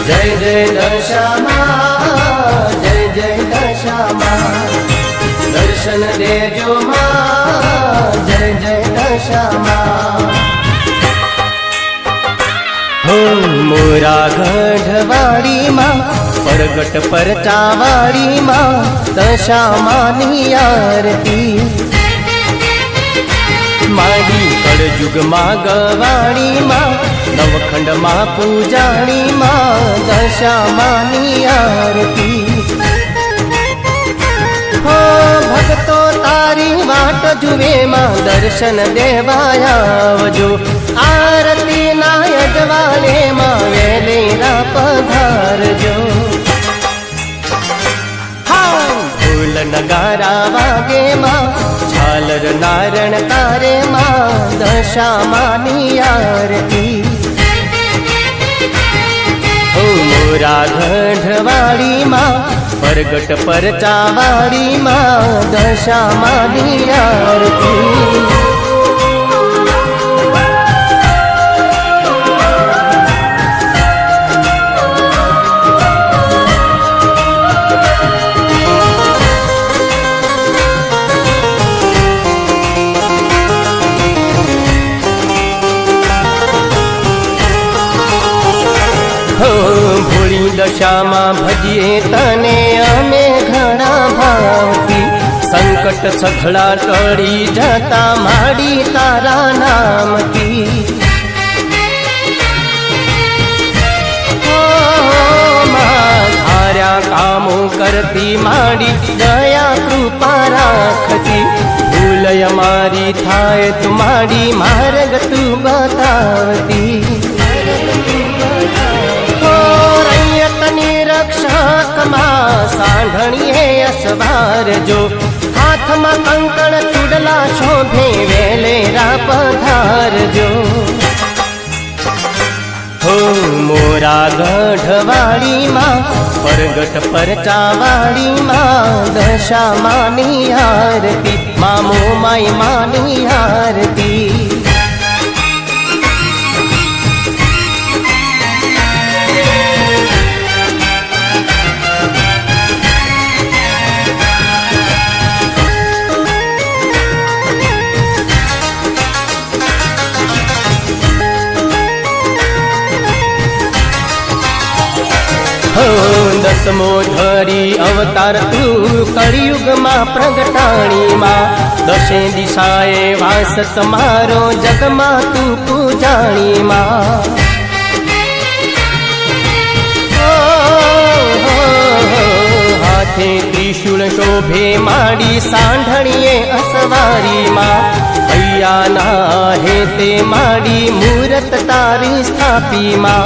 जय जय दशामा, जय जय दशामा, दर्शन देजो मां, जय जय दशामा। हो मोरा गढ़वाड़ी मां, परगट परचावाड़ी मां, दशामानी आरती माड़ी कड़जुग मां गवाड़ी मां, नवखंड मां पूजाणी मां, दशामानी आरती। हो भक्तो तारी वाट जुए मां, दर्शन देवाया आवजो, आरती ना यजवाले मां, वेलेरा पधारजो। फूल नगारा वागे मां, झालर नारण तारे मां, दशामानी आरती। हो मोरा गढ़वाड़ी मां, परगट परचावाड़ी मां, दशामानी आरती। हो भोली दशामा भजिए तने अमे घणा भावती, संकट सघड़ा टળી जता माड़ी तारा नामती। हो मां थार्या कामो करती माड़ी, दया कृपा राखती, भूलय मारी थाय तुम्हारी, मार्ग तू बतावती। रक्षक मां सांढणीए असवार जो, हाथ में कंकण चूडला शोभे, वेलेरा पधार जो। हो मोरा गढ़वाड़ी मां, परगट परचावाड़ी मां, दशामानी आरती, मामो माई मानी आरती। हो दसमो धरी अवतार तू, कलियुग मां प्रगटाणी मां, दशे दिशाए वास तमारो, जग मां तू पूजाणी मां। हाथे त्रिशूल शोभे माड़ी, सांढणीए असवारी मां, हैया ना हेते माड़ी, मूरत तारी स्थापी मां।